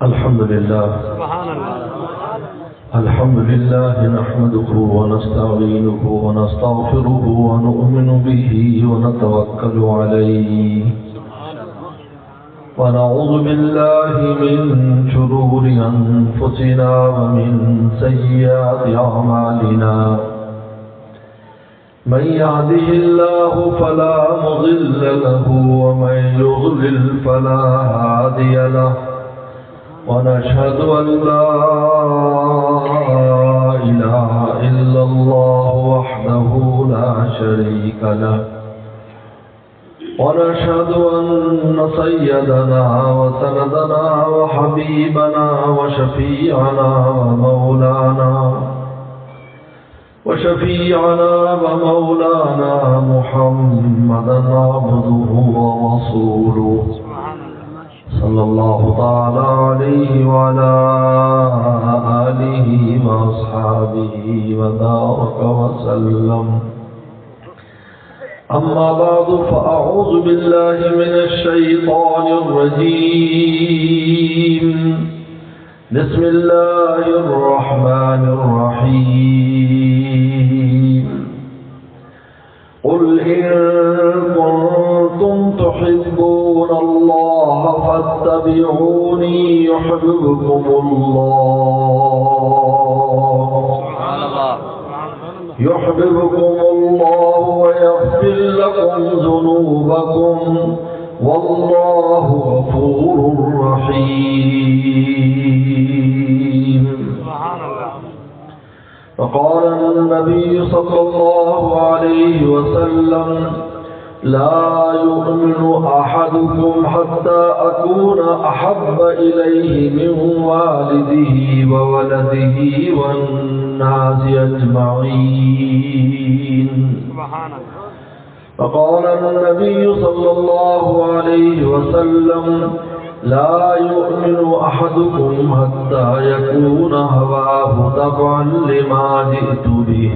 الحمد لله الحمد لله نحمده ونستعينه ونستغفره ونؤمن به ونتوكل عليه ونعوذ بالله من شرور أنفسنا ومن سيئات أعمالنا من يهده الله فلا مضل له ومن يضلل فلا هادي له ونشهد أن لا إله إلا الله وحده لا شريك له ونشهد أن سيدنا وسندنا وحبيبنا وشفيعنا ومولانا محمدا عبده ورسوله صلى الله تعالى عليه وعلى آله وأصحابه وبارك وسلم أما بعد فأعوذ بالله من الشيطان الرجيم بسم الله الرحمن الرحيم قل إن كنتم تحبون الله فاتبعوني يحببكم الله ويغفر لكم ذنوبكم والله غفور رحيم. فقال النبي صلى الله عليه وسلم لا يؤمن أحدكم حتى أكون أحب إليه من والده وولده والناس أجمعين. فقال النبي صلى الله عليه وسلم لا يؤمن أحدكم حتى يكون هواه تبعا لما جئت به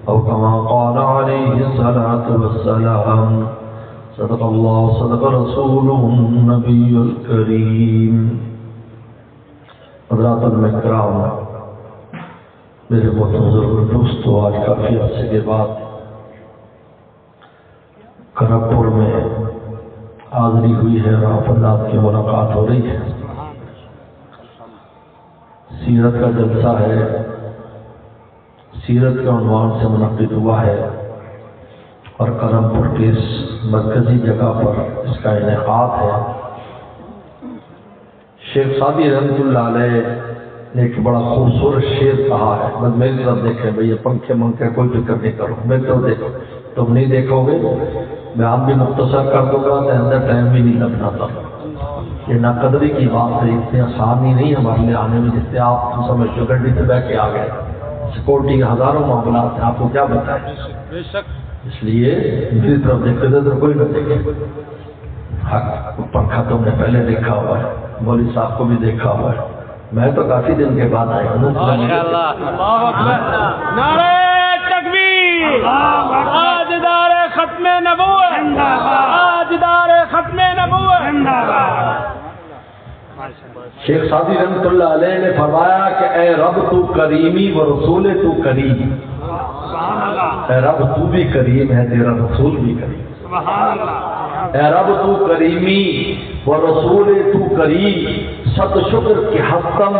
أو كما قال عليه الصلاة والسلام. صدق الله صدق رسوله النبي الكريم. حضرات الکرام، میرے معتبر دوستو، آج کافی عرصے کے بعد کرپور میں حاضری ہوئی ہے اور حضرات کی ملاقات ہو رہی ہے. سیرت کا جلسہ ہے، سیرت کے عنوان سے منعقد ہوا ہے اور کرم پور کی اس مرکزی جگہ پر اس کا انعقاد ہے. شیخ سعدی رحمۃ اللہ علیہ نے ایک بڑا خوبصورت شعر کہا ہے. بس میری طرف دیکھیں بھئی، یہ پنکھے منکھے کوئی فکر نہیں کرو، میری طرف دیکھو. تم نہیں دیکھو گے میں آپ بھی مختصر کر دوں گا تو اندر ٹائم بھی نہیں لگنا تھا. یہ ناقدری کی بات ہے، اتنی آسان ہی نہیں ہمارے لیے آنے میں. جس سے آپ سمجھو گڈی سے بیٹھ کے آ گئے، سیکورٹی کے ہزاروں معاملات ہیں، آپ کو کیا بتائیں. اس لیے میری طرف دیکھتے تھے تو کوئی نہ دیکھے. حق پنکھا تم نے پہلے دیکھا ہوا ہے، مولوی صاحب کو بھی دیکھا ہوا ہے. میں تو کافی دن کے بعد آیا ہوں. تاجدار ختم نبوت، تاجدار ختم نبوت. شیخ سعدی رحمۃ اللہ علیہ نے فرمایا کہ اے رب تو کریمی و رسول تو کریم. اے رب تو بھی کریم ہے، تیرا رسول بھی کریم. اے رب تو کریمی و رسول تو کریم، ست شکر کی ہستم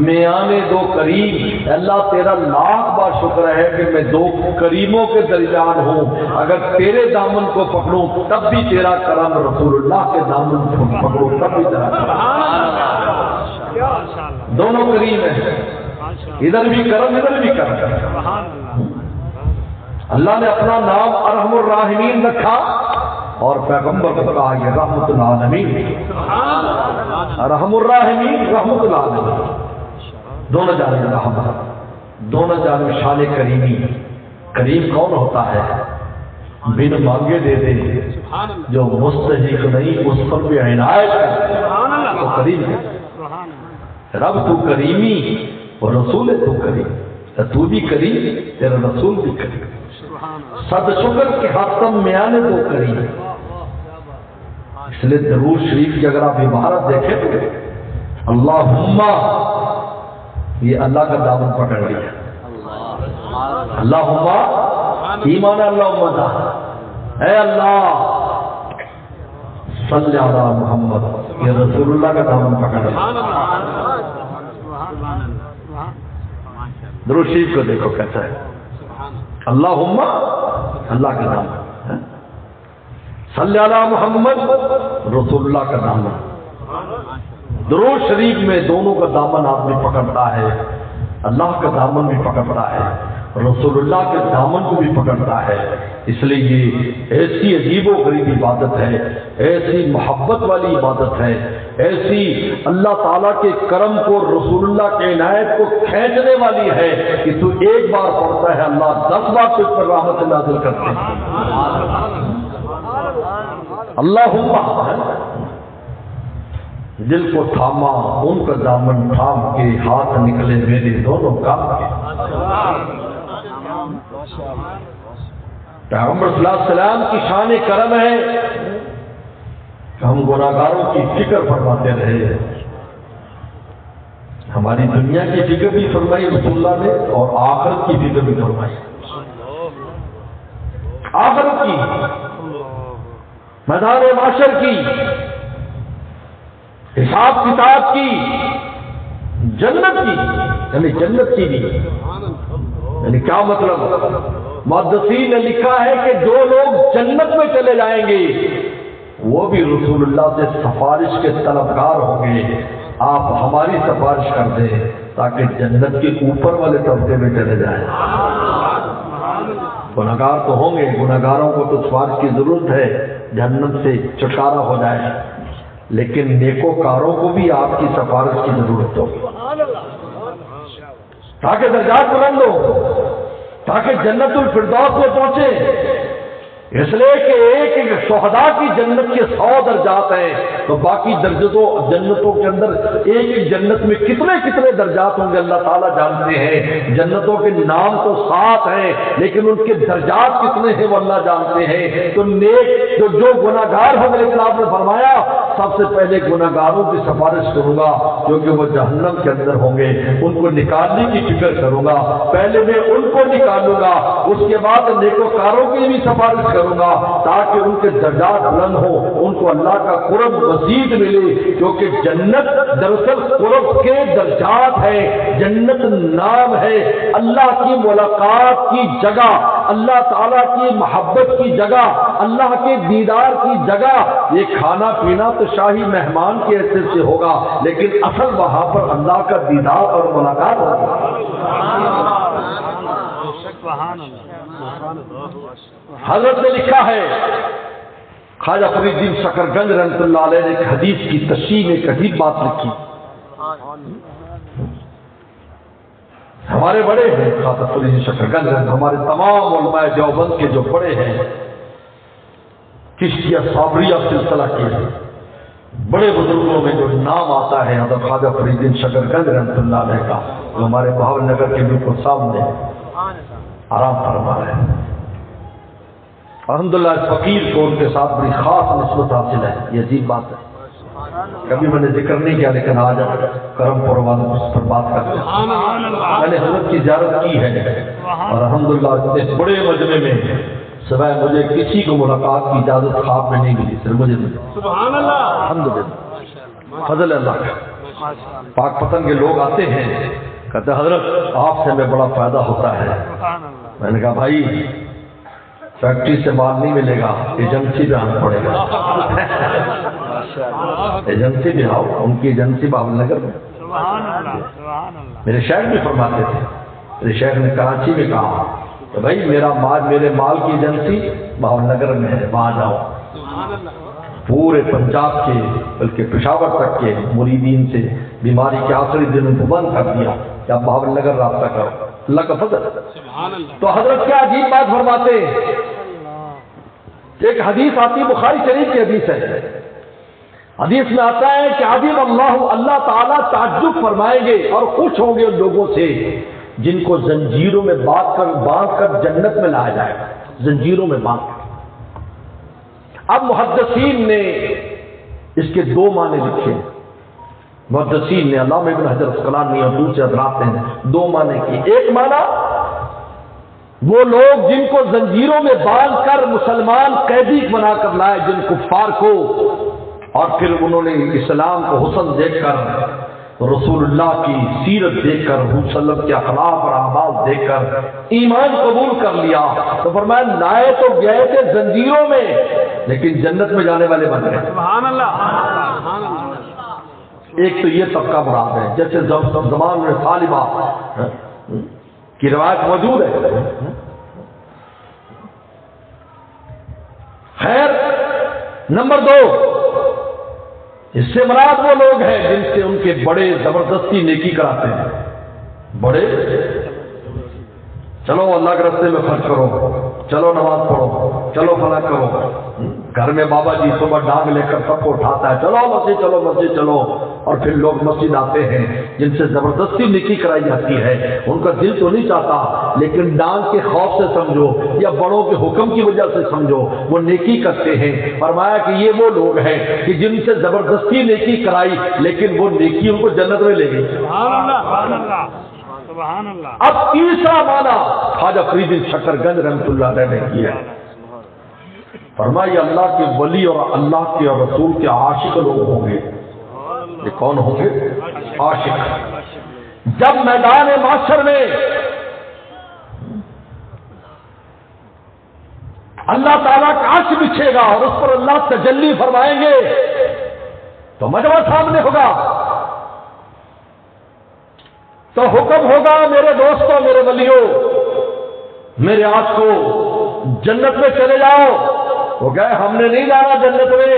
میانے دو کریم. اللہ تیرا لاکھ بار شکر ہے کہ میں دو کریموں کے درمیان ہوں. اگر تیرے دامن کو پکڑوں تب بھی تیرا کرم، رسول اللہ کے دامن کو پکڑوں تب بھی تیرا کرم. دونوں کریم ہیں، ادھر بھی کرم ادھر بھی کرم. اللہ نے اپنا نام ارحم الراحمین رکھا اور پیغمبر کو کہا یہ رحمت العالمین. ارحم الراحمین رحمت العالمین، دونوں جانب رحمت، دونوں جانب شان کریمی. کریم کون ہوتا ہے؟ بن مانگے دے دے، جو مستحق نہیں اس پر بھی عنایت کرے تو کریم ہے. رب تو کریمی اور رسول تو کریم. تو بھی کریم، تیرا رسول بھی کریم. صد شکر کے حاتم میانے تو کریم. اس لیے درود شریف کی اگر آپ عبارت دیکھیں تو اللہم، یہ اللہ کا دامن پکڑ لیا. اللہم ایمان اللہم دا، اے اللہ صلی علی محمد، یہ رسول اللہ کا دامن پکڑ لیا. درود شریف کو دیکھو کیسا ہے، اللہم اللہ کا دامن، صلی علی محمد رسول اللہ کا دامن. درود شریف میں دونوں کا دامن آدمی پکڑتا ہے، اللہ کا دامن بھی پکڑتا ہے، رسول اللہ کے دامن کو بھی پکڑتا ہے. اس لیے یہ ایسی عجیب و غریب عبادت ہے، ایسی محبت والی عبادت ہے، ایسی اللہ تعالیٰ کے کرم کو، رسول اللہ کے عنایت کو کھینچنے والی ہے کہ تو ایک بار پڑھتا ہے اللہ 10 بار تجھ پر رحمت نازل کرتے ہیں. اللہم، دل کو تھاما ان کا دامن تھام کے، ہاتھ نکلے میرے دونوں کام کے. پیغمبر صلی اللہ علیہ وسلم کی شان کرم ہے کہ ہم گناہگاروں کی فکر فرماتے رہے. ہماری دنیا کی فکر بھی فرمائی رسول اللہ نے، اور آخرت کی فکر بھی فرمائی. آخرت کی، میدان معاشر کی، حساب کتاب کی، جنت کی، یعنی جنت کی بھی. یعنی کیا مطلب؟ محدثین نے لکھا ہے کہ جو لوگ جنت میں چلے جائیں گے وہ بھی رسول اللہ سے سفارش کے طلبگار ہوں گے. آپ ہماری سفارش کر دیں تاکہ جنت کے اوپر والے طبقے میں چلے جائیں. گناہگار تو ہوں گے، گناہگاروں کو تو سفارش کی ضرورت ہے جنت سے چھٹکارا ہو جائے، لیکن نیکوکاروں کو بھی آپ کی سفارش کی ضرورت ہوگی تاکہ درجات بلند ہو، تاکہ جنت الفردوس میں پہنچے. اس لیے کہ ایک ایک شہداء کی جنت کے 100 درجات ہیں، تو باقی جنتوں کے اندر ایک ایک جنت میں کتنے کتنے درجات ہوں گے اللہ تعالیٰ جانتے ہیں. جنتوں کے نام تو 7 ہیں لیکن ان کے درجات کتنے ہیں وہ اللہ جانتے ہیں. تو نیک جو گناہگار ہوں گے، لیکن آپ نے فرمایا سب سے پہلے گناہگاروں کی سفارش کروں گا کیونکہ وہ جہنم کے اندر ہوں گے، ان کو نکالنے کی فکر کروں گا. پہلے میں ان کو نکالوں گا، اس کے بعد نیکوکاروں کی بھی سفارش کروں گا تاکہ ان کے درجات بلند ہو، ان کو اللہ کا قرب مزید ملے. کیونکہ جنت دراصل قرب کے درجات ہے. جنت نام ہے اللہ کی ملاقات کی جگہ، اللہ تعالیٰ کی محبت کی جگہ، اللہ کے دیدار کی جگہ. یہ کھانا پینا تو شاہی مہمان کی حیثیت سے ہوگا، لیکن اصل وہاں پر اللہ کا دیدار اور ملاقات ہوگا. حضرت نے لکھا ہے، خواجہ فرید الدین شکرگنج رحمۃ اللہ علیہ نے ایک حدیث کی تشریح میں ایک عجیب بات لکھی. ہمارے بڑے ہیں خواجہ فرید الدین شکرگنج، ہمارے تمام علماء دیوبند کے جو بڑے ہیں، چشتیہ صابریہ سلسلہ کے بڑے بزرگوں میں جو نام آتا ہے حضرت خواجہ فرید الدین شکرگنج رحمۃ اللہ علیہ کا، جو ہمارے بہاول نگر کے بالکل سامنے آرام فرما رہے ہیں. الحمدللہ اس فقیر کو ان کے ساتھ بڑی خاص نسبت حاصل ہے. یہ عجیب بات ہے، کبھی میں نے ذکر نہیں کیا لیکن آج کرم پور والوں اس پر بات کرتے ہیں. میں نے حضرت کی زیارت کی ہے اور الحمدللہ اس بڑے مجمع میں سوائے مجھے کسی کو ملاقات کی اجازت خواب میں نہیں ملی، صرف مجھے ملی. الحمدللہ فضل اللہ کا. پاک پتن کے لوگ آتے ہیں، کہتے ہیں حضرت آپ سے ہمیں بڑا فائدہ ہوتا ہے. میں نے کہا بھائی فیکٹری سے مال نہیں ملے گا، ایجنسی پہ آنا پڑے گا. ایجنسی بھی آؤ، ان کی ایجنسی بہاول نگر میں. میرے شیخ بھی فرماتے تھے، میرے شیخ نے کراچی میں کہا کہ بھائی میرے مال کی ایجنسی بہاول نگر میں ہے، وہاں جاؤ. پورے پنجاب کے بلکہ پشاور تک کے مریدین سے بیماری کے آخری دنوں کو بند کر دیا کہ آپ بہاول نگر رابطہ کرو. اللہ کا فضل. تو حضرت کیا عجیب بات فرماتے ہیں. ایک حدیث آتی بخاری شریف کی حدیث ہے. حدیث میں آتا ہے کہ عظیم اللہ تعالیٰ تعجب فرمائیں گے اور خوش ہوں گے ان لوگوں سے جن کو زنجیروں میں باندھ کر جنت میں لایا جائے گا. زنجیروں میں باندھ کر. اب محدثین نے اس کے دو معنی لکھے محدثین نے، علامہ ابن حجر اسقلانی اور دوسرے حضرات نے دو معنی کی۔ ایک معنی وہ لوگ جن کو زنجیروں میں باندھ کر مسلمان قیدی بنا کر لائے جن کفار کو، اور پھر انہوں نے اسلام کو حسن دیکھ کر، رسول اللہ کی سیرت دیکھ کر، حضور صلی اللہ علیہ وسلم کے اخلاق اور اعمال دیکھ کر ایمان قبول کر لیا، تو فرمایا لائے تو گئے تھے زنجیروں میں لیکن جنت میں جانے والے بن گئے۔ سبحان اللہ، سبحان اللہ۔ ایک تو یہ طبقہ مراد ہے، جیسے زمان میں طالبہ کی روایت موجود ہے۔ خیر، نمبر دو، اس سے مراد وہ لوگ ہیں جن سے ان کے بڑے زبردستی نیکی کراتے ہیں۔ بڑے، چلو اللہ کے راستے میں خرچ کرو، چلو نماز پڑھو، چلو فلاں کرو۔ گھر میں بابا جی صبح ڈانگ لے کر سب کو اٹھاتا ہے، چلو مسجد چلو مسجد چلو، اور پھر لوگ مسجد آتے ہیں جن سے زبردستی نیکی کرائی جاتی ہے۔ ان کا دل تو نہیں چاہتا لیکن ڈانگ کے خوف سے سمجھو یا بڑوں کے حکم کی وجہ سے سمجھو وہ نیکی کرتے ہیں۔ فرمایا کہ یہ وہ لوگ ہیں کہ جن سے زبردستی نیکی کرائی لیکن وہ نیکی ان کو جنت میں لے گئی۔ سبحان اللہ، سبحان اللہ، سبحان اللہ۔ اب تیسرا معنی خواجہ فرید شکر گنج رحمۃ اللہ علیہ نے کیا، فرمایا اللہ کے ولی اور اللہ کے اور رسول کے عاشق لوگ ہوں گے۔ یہ کون ہوں گے؟ عاشق۔ جب میدان معاشر میں اللہ تعالیٰ کا عرش بچھے گا اور اس پر اللہ تجلی فرمائیں گے تو مجمع سامنے ہوگا، تو حکم ہوگا میرے دوستوں، میرے ولیوں، میرے عاشقوں، جنت میں چلے جاؤ۔ وہ کہے ہم نے نہیں جانا جنت میں،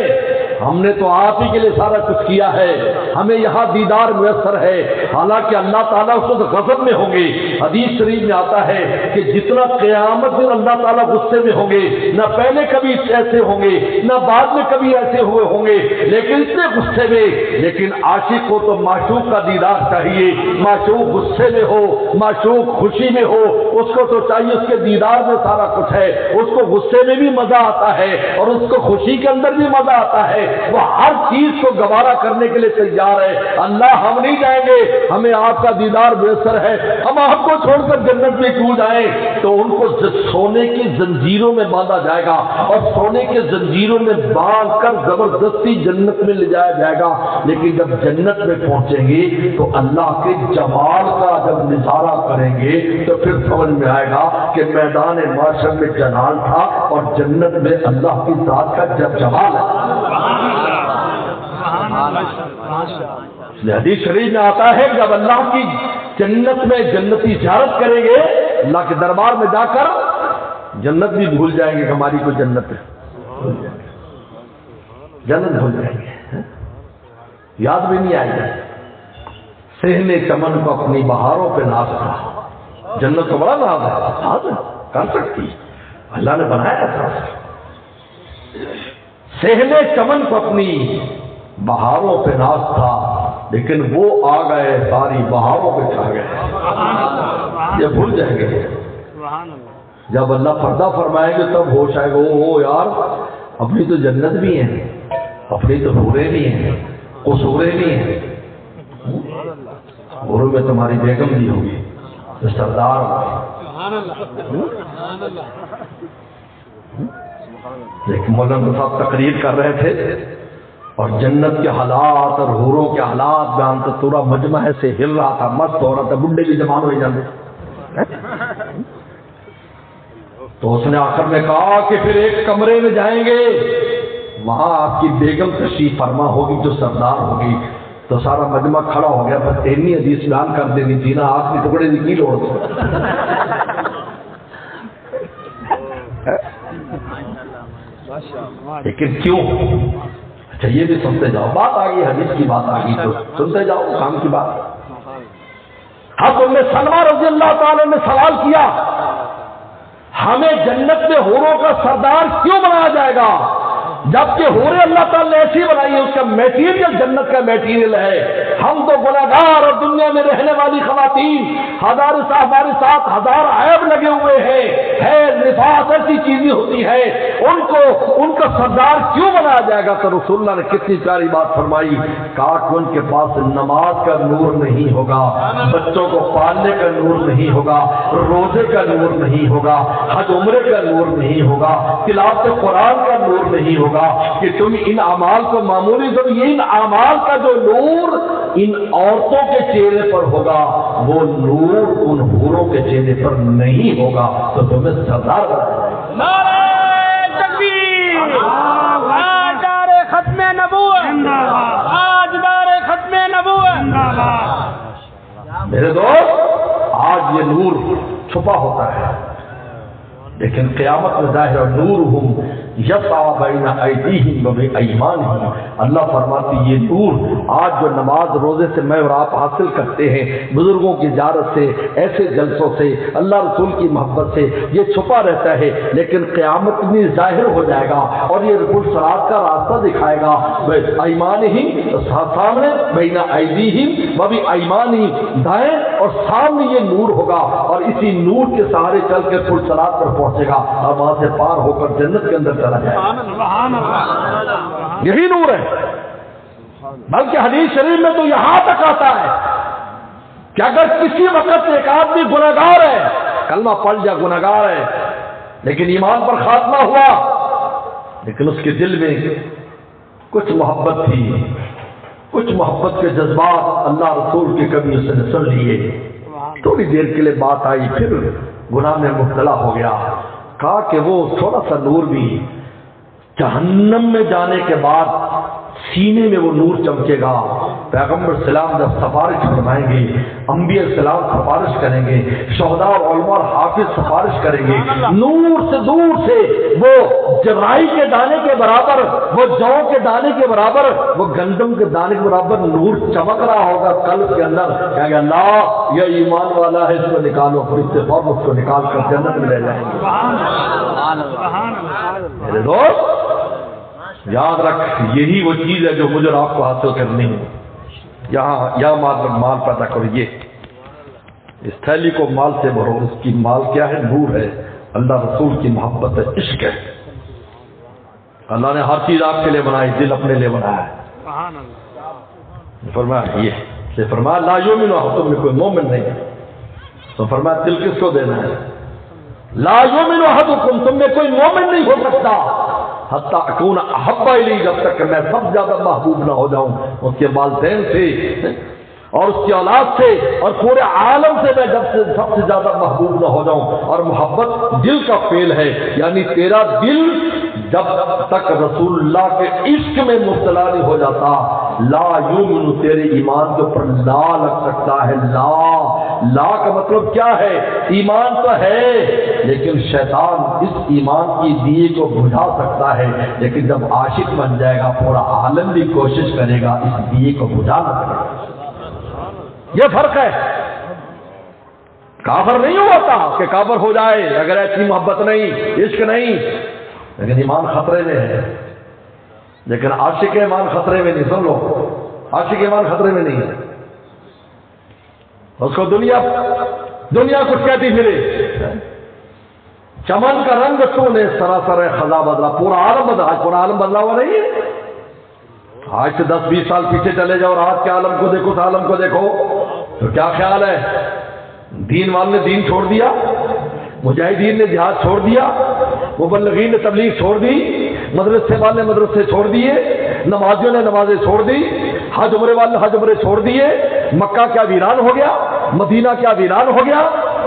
ہم نے تو آپ ہی کے لیے سارا کچھ کیا ہے، ہمیں یہاں دیدار میسر ہے۔ حالانکہ اللہ تعالیٰ اس وقت غضب میں ہوں گے۔ حدیث شریف میں آتا ہے کہ جتنا قیامت میں اللہ تعالیٰ غصے میں ہوں گے، نہ پہلے کبھی ایسے ہوں گے نہ بعد میں کبھی ایسے ہوئے ہوں گے، لیکن اتنے غصے میں۔ لیکن عاشق کو تو معشوق کا دیدار چاہیے، معشوق غصے میں ہو، معشوق خوشی میں ہو، اس کو تو چاہیے اس کے دیدار میں سارا کچھ ہے۔ اس کو غصے میں بھی مزہ آتا ہے اور اس کو خوشی کے اندر بھی مزہ آتا ہے، وہ ہر چیز کو گوارا کرنے کے لیے تیار ہے۔ اللہ ہم نہیں جائیں گے، ہمیں آپ کا دیدار میسر ہے، ہم آپ کو چھوڑ کر جنت میں کیوں جائیں؟ تو ان کو سونے کی زنجیروں میں باندھا جائے گا اور سونے کے زنجیروں میں باندھ کر زبردستی جنت میں لے جایا جائے گا۔ لیکن جب جنت میں پہنچیں گے تو اللہ کے جمال کا جب نظارہ کریں گے تو پھر سمجھ میں آئے گا کہ میدان معاشر میں جلال تھا اور جنت میں اللہ کی ذات کا جب جمال ہے۔ حدیث شریف میں آتا ہے جب اللہ کی جنت میں جنتی زیارت کریں گے، اللہ کے دربار میں جا کر جنت بھی بھول جائیں گے کہ ہماری کوئی جنت ہے، جنت بھول جائیں گے، یاد بھی نہیں آئے گا۔ سہنے چمن کو اپنی بہاروں پہ ناز تھا، جنت تو بڑا ناز ہے، ناز کر سکتی، اللہ نے بنایا تھا۔ سہنے چمن کو اپنی بہاروں پہ ناز تھا لیکن وہ آ گئے ساری بہاروں پہ چھا گئے، یہ بھول جائیں گے۔ جب اللہ پردہ فرمائیں گے تب ہوش آئے گا، او یار اپنی تو جنت بھی ہیں، اپنی تو حوریں بھی ہیں، قصوریں بھی ہیں، حوروں میں تمہاری بیگم بھی ہوگی، تو سردار ہوگی۔ ایک مولانا صاحب تقریر کر رہے تھے اور جنت کے حالات اور حوروں کے حالات بیان تو پورا مجمع سے ہل رہا تھا، مست ہو رہا تھا، بڈھے بھی جوان ہو جاتے۔ تو اس نے آخر میں کہا کہ پھر ایک کمرے میں جائیں گے، وہاں آپ کی بیگم تشریف فرما ہوگی جو سردار ہوگی۔ تو سارا مجمع کھڑا ہو گیا، بس اتنی حدیث بیان کر دینی تھی نا، آخری ٹکڑے کی کی لوڑ تھی۔ لیکن کیوں؟ اچھا یہ بھی سنتے جاؤ، بات آ گئی، حدیث کی بات آ گئی تو سنتے جاؤ، کام کی بات۔ حضرت ام سلمہ رضی اللہ تعالی نے سوال کیا، ہمیں جنت میں حوروں کا سردار کیوں بنایا جائے گا؟ جبکہ حوریں اللہ تعالیٰ نے ایسی بنائی ہے، اس کا میٹیریل جنت کا میٹیریل ہے۔ ہم تو گناہگار اور دنیا میں رہنے والی خواتین ہمارے ساتھ ہزار عیب لگے ہوئے ہیں، ہے نفاس ایسی چیزیں ہوتی ہے، ان کا سردار کیوں بنایا جائے گا؟ تو رسول اللہ نے کتنی پیاری بات فرمائی، کہا کہ ان کے پاس نماز کا نور نہیں ہوگا، بچوں کو پالنے کا نور نہیں ہوگا، روزے کا نور نہیں ہوگا، حج عمرے کا نور نہیں ہوگا، تلاوت قرآن کا نور نہیں ہوگا، کہ تم ان اعمال کو معمولی سمجھو، یہ ان اعمال کا جو نور ان عورتوں کے چہرے پر ہوگا وہ نور ان حوروں کے چہرے پر نہیں ہوگا، تو تمہیں سردار بنایا نعرہ تکبیر، آج دار ختم نبوت، آج دار ختم نبوت۔ میرے دوست، آج یہ نور چھپا ہوتا ہے، لیکن قیامت میں ظاہر اور نورہم یسعی بین ایدیہم و بایمانہم، اللہ فرماتی یہ نور آج جو نماز روزے سے میں اور آپ حاصل کرتے ہیں، بزرگوں کی زیارت سے، ایسے جلسوں سے، اللہ رسول کی محبت سے، یہ چھپا رہتا ہے، لیکن قیامت میں ظاہر ہو جائے گا اور یہ رب الصراط کا راستہ دکھائے گا۔ ایمانہم، سامنے، بین ایدیہم و بایمانہم، دائیں اور سامنے یہ نور ہوگا، اور اسی نور کے سہارے چل کے پل صراط پر پہنچے گا اور وہاں سے پار ہو کر جنت کے اندر چلا جائے گا۔ یہی نور ہے، بلکہ حدیث شریف میں تو یہاں تک آتا ہے کہ اگر کسی وقت ایک آدمی گناہگار ہے، کلمہ پڑھ جا گناہگار ہے، لیکن ایمان پر خاتمہ ہوا، لیکن اس کے دل میں کچھ محبت تھی، کچھ محبت کے جذبات اللہ رسول کے کبھی اس نے سن لیے، تھوڑی دیر کے لیے بات آئی، پھر گناہ میں مبتلا ہو گیا، کہا کہ وہ تھوڑا سا نور بھی جہنم میں جانے کے بعد سینے میں وہ نور چمکے گا۔ پیغمبر السلام جب سفارش فرمائیں گے، انبیاء السلام سفارش کریں گے، شہداء اور علماء اور حافظ سفارش کریں گے، نور سے دور سے وہ جرائی کے دانے کے برابر، وہ جو کے دانے کے برابر، وہ گندم کے دانے کے برابر نور چمک رہا ہوگا قلب کے اندر، کہیں گے اللہ یہ ایمان والا ہے، اس کو نکالو، فرشتے فوراً اس کو نکال کر جنت میں لے جائیں گے۔ میرے دوست یاد رکھ، یہی وہ چیز ہے جو مجھے اور آپ کو حاصل کرنی ہے۔ یہاں مال پیدا کرو، یہ اس تھیلی کو مال سے بھرو، اس کی مال کیا ہے؟ نور ہے، اللہ رسول کی محبت ہے، عشق ہے۔ اللہ نے ہر چیز آپ کے لیے بنائی، دل اپنے لیے بنایا ہے۔ فرمایا یہ فرمایا لا یؤمن احدکم، میں کوئی مومن نہیں ہے، تو فرمایا دل کس کو دینا ہے؟ لا یؤمن احدکم، تم میں کوئی مومن نہیں ہو سکتا حتی اکون احب الی، جب تک کہ میں سب سے زیادہ محبوب نہ ہو جاؤں اس کے والدین سے اور اس کی اولاد سے اور پورے عالم سے، میں جب سے سب سے زیادہ محبوب نہ ہو جاؤں۔ اور محبت دل کا فعل ہے، یعنی تیرا دل جب تک رسول اللہ کے عشق میں مبتلا نہیں ہو جاتا، لا یؤمن، تیرے ایمان کے اوپر لا لگ سکتا ہے۔ لا کا مطلب کیا ہے؟ ایمان تو ہے، لیکن شیطان اس ایمان کی دیے کو بجھا سکتا ہے، لیکن جب عاشق بن جائے گا پورا عالم بھی کوشش کرے گا اس دیے کو بجھانا پڑے گا۔ یہ فرق ہے، کافر نہیں ہوتا کہ کافر ہو جائے اگر ایسی محبت نہیں، عشق نہیں، لیکن ایمان خطرے میں ہے۔ لیکن عاشق ایمان خطرے میں نہیں، سن لو، عاشق ایمان خطرے میں نہیں ہے، اس کو دنیا کچھ کہتی پھرے، چمن کا رنگ تو نے سراسر خزاں بدلا، پورا عالم بدلا، آج پورا عالم بدلا ہوا نہیں ہے۔ آج سے 10-20 سال پیچھے چلے جاؤ اور آج کے عالم کو دیکھو، اس عالم کو دیکھو تو کیا خیال ہے؟ دین والے نے دین چھوڑ دیا، مجاہدین نے جہاد چھوڑ دیا، مبلغین نے تبلیغ چھوڑ دی، مدرسے والے مدرسے چھوڑ دیے، نمازیوں نے نمازیں چھوڑ دی، حج عمرے والے حج عمرے چھوڑ دیے، مکہ کیا ویران ہو گیا، مدینہ کیا ویران ہو گیا۔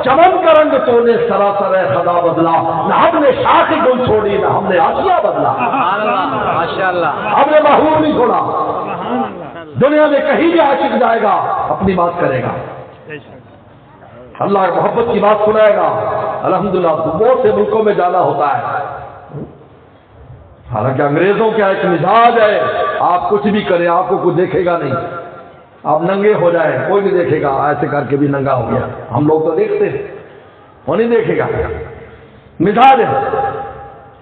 چمن کا رنگ تو نے سراسر خدا بدلا، نہ ہم نے شاخ گل چھوڑی، نہ ہم نے آسیا بدلا، ہم نے محبوب نہیں چھوڑا۔ دنیا میں کہیں بھی عاشق جائے گا اپنی بات کرے گا، اللہ محبت کی بات سنائے گا۔ الحمدللہ بہت سے ملکوں میں جانا ہوتا ہے، حالانکہ انگریزوں کا ایک مزاج ہے، آپ کچھ بھی کریں آپ کو کوئی دیکھے گا نہیں، آپ ننگے ہو جائیں کوئی نہیں دیکھے گا، ایسے کر کے بھی ننگا ہو گیا، ہم لوگ تو دیکھتے ہیں، وہ نہیں دیکھے گا، مزاج ہے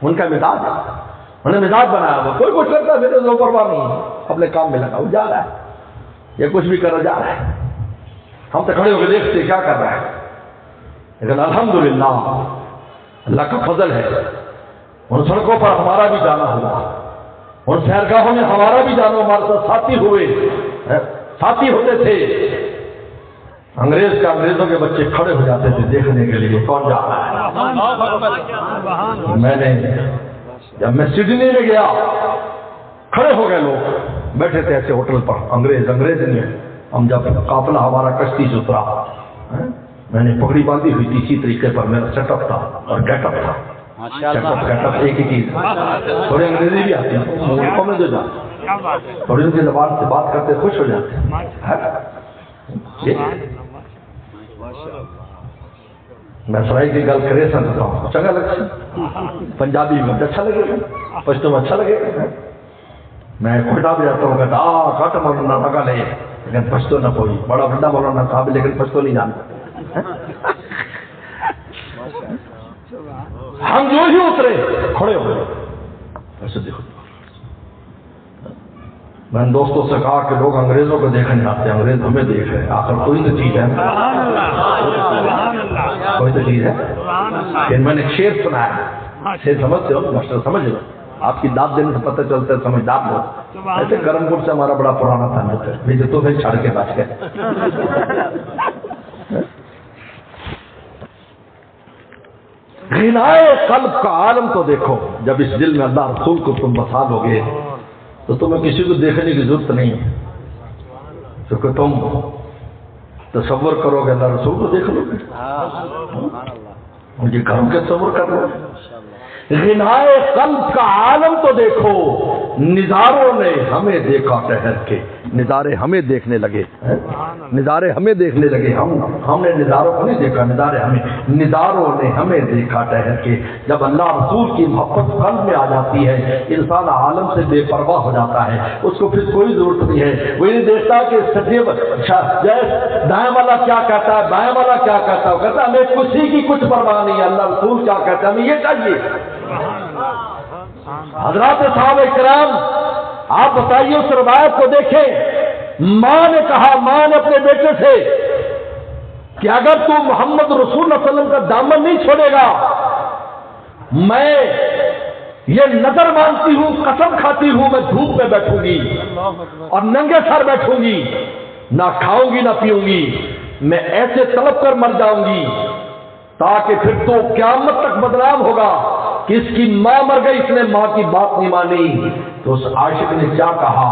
ان کا، مزاج ہے۔ انہوں نے مزاج بنایا ہوا، کوئی کچھ کرتا ہے میرے تو پرواہ نہیں ہے، اپنے کام میں لگا وہ جا رہا ہے، یہ کچھ بھی کر جا رہا ہے، ہم تو کھڑے ہو کے دیکھتے کیا کر رہا ہے، لیکن الحمدللہ اللہ کا فضل ہے، ان سڑکوں پر ہمارا بھی جانا ہوا، ان سیرگاہوں میں ہمارا بھی جانا، ہمارے ساتھ ساتھی ہوئے، ساتھی ہوتے تھے، انگریز کا انگریزوں کے بچے کھڑے ہو جاتے تھے دیکھنے کے لیے کون جا رہا ہے۔ میں نے جب میں سڈنی میں گیا، کھڑے ہو گئے لوگ، بیٹھے تھے ایسے ہوٹل پر، انگریز نے، ہم جب قافلہ ہمارا کشتی سے اترا، میں نے پگڑی باندھی ہوئی تھی، اسی طریقے پر میرا سیٹ اپ تھا اور گیٹ اپ تھا، گیٹ اپ ایک ہی چیز، تھوڑی انگریزی بھی آتی ہے، ملکوں میں جو جاتے تھوڑی ان کی زبان سے بات کرتے خوش ہو جاتے ہیں۔ میں سرائی کی گل کرے سکتا ہوں، چنگا لگتا، پنجابی میں اچھا لگے گا، پشتو میں اچھا لگے گا، میں کوئٹہ بھی جاتا ہوں کہتا کٹ مولانا لگا لے، لیکن پشتو نہ کوئی بڑا بڑا مولانا صاحب لیکن پشتو نہیں جانتا۔ ہم جو ہی اترے کھڑے ہو گئے، ایسے دیکھو، میں نے دوستوں سے کہا کہ لوگ انگریزوں کو دیکھنے آتے ہیں، انگریز ہمیں دیکھ رہے ہیں، آخر کوئی تو چیز ہے، کوئی تو چیز ہے۔ پھر میں نے شعر سنایا، شعر سمجھتے ہو ماسٹر، سمجھ لو، آپ کی داد دینے سے پتہ چلتا ہے سمجھدار لوگ، ایسے کرم پور سے ہمارا بڑا پرانا تعلق ہے، بھائی تو پھر چھاڑ کے بچ گئے۔ غنائے قلب کا عالم تو دیکھو، جب اس دل میں اللہ رسول کو تم بسا لو گے تو تمہیں کسی کو دیکھنے کی ضرورت نہیں ہے، کیونکہ تم تصور کرو گے اللہ رسول کو دیکھ لو گے، مجھے گھروں کے تصور کر لو۔ غنائے قلب کا عالم تو دیکھو، نظاروں نے ہمیں دیکھا ٹہر کے، نظارے ہمیں دیکھنے لگے، نظارے ہمیں دیکھنے لگے، ہم نے نظاروں کو نہیں دیکھا، نظاروں نے ہمیں دیکھا ٹہر کے۔ جب اللہ رسول کی محبت قلب میں آ جاتی ہے، انسان عالم سے بے پرواہ ہو جاتا ہے، اس کو پھر کوئی ضرورت نہیں ہے، وہ نہیں دیکھتا کہ دائیں والا کیا کہتا ہے، بائیں والا کیا کہتا ہے، کہتا ہمیں کسی کی کچھ پرواہ نہیں ہے، اللہ رسول کیا کہتا ہے ہمیں یہ چاہیے۔ حضرات صحابہ کرام، آپ بتائیے اس روایت کو دیکھیں، ماں نے کہا، ماں نے اپنے بیٹے سے کہ اگر تو محمد رسول اللہ صلی اللہ علیہ وسلم کا دامن نہیں چھوڑے گا، میں یہ نظر مانتی ہوں، قسم کھاتی ہوں، میں دھوپ میں بیٹھوں گی اور ننگے سر بیٹھوں گی، نہ کھاؤں گی نہ پیوں گی، میں ایسے تڑپ کر مر جاؤں گی تاکہ پھر تو قیامت تک بدنام ہوگا کہ اس کی ماں مر گئی، اس نے ماں کی بات نہیں مانی۔ تو اس عاشق نے کیا کہا،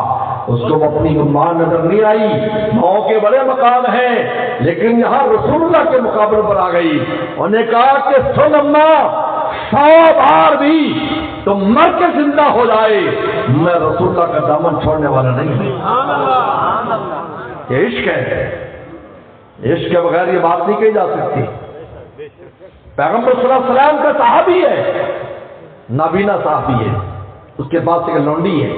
اس کو اپنی ماں نظر نہیں آئی، ماں کے بڑے مقام ہیں، لیکن یہاں رسول اللہ کے مقابلے پر آ گئی، انہوں نے کہا کہ سن اماں، 100 بار بھی تو مر کے زندہ ہو جائے، میں رسول اللہ کا دامن چھوڑنے والا نہیں ہوں۔ یہ عشق ہے، عشق کے بغیر یہ بات نہیں کہی جا سکتی۔ پیغمبر صلی اللہ علیہ وسلم کا صحابی ہے، نابینا صحابی ہے، اس کے پاس ایک لونڈی ہے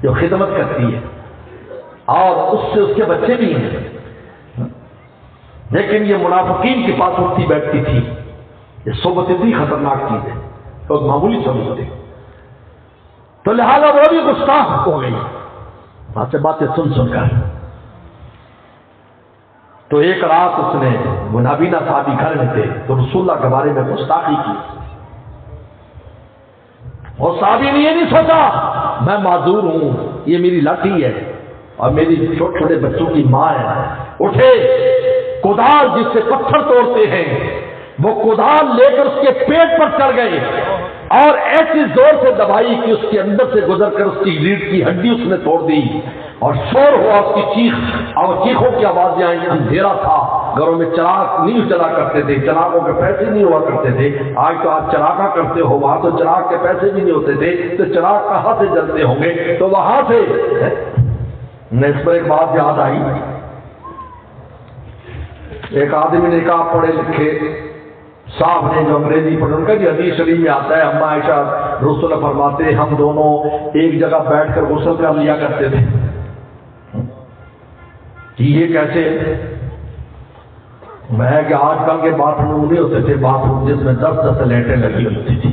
جو خدمت کرتی ہے اور اس سے اس کے بچے بھی ہیں، لیکن یہ منافقین کے پاس اٹھتی بیٹھتی تھی، یہ صحبت اتنی خطرناک چیز ہے، تو معمولی صحبت ہے، تو لہذا وہ بھی گستاخ ہو گئی وہاں سے باتیں سن کر۔ تو ایک رات اس نے، وہ نابینا صحابی گھر میں تھے، تو رسول اللہ کے بارے میں گستاخی کی، اور صحابی نے یہ نہیں سوچا میں معذور ہوں، یہ میری لاٹھی ہے اور میری چھوٹے چھوٹے بچوں کی ماں ہے، اٹھے کدال جس سے پتھر توڑتے ہیں، وہ کدال لے کر اس کے پیٹ پر چڑھ گئے اور ایسی زور سے دبائی کہ اس کے اندر سے گزر کر اس کی ریڑھ کی ہڈی اس نے توڑ دی، اور شور ہوا اس کی چیخ، اور چیخوں کی آوازیں آئیں، اندھیرا تھا، گھروں میں چراغ نہیں چلا کرتے تھے، چراغوں کے پیسے نہیں ہوا کرتے تھے، آج تو آپ چراغا کرتے ہو، وہاں تو چراغ کے پیسے بھی نہیں ہوتے تھے، تو چراغ کہاں سے جلتے ہوں گے، تو وہاں سے اس پر ایک بات یاد آئی، ایک آدمی نے کہا پڑھے لکھے صاحب نے جو انگریزی پڑھا، ان کا جی حدیث شریف میں آتا ہے، اما عائشہ رسول اللہ فرماتے ہم دونوں ایک جگہ بیٹھ کر غسل کر لیا کرتے تھے، کہ یہ کیسے؟ میں کہ آج کل کے باتھ روم نہیں ہوتے تھے، باتھ روم جس میں 10 لیٹیں لگی ہوتی تھی،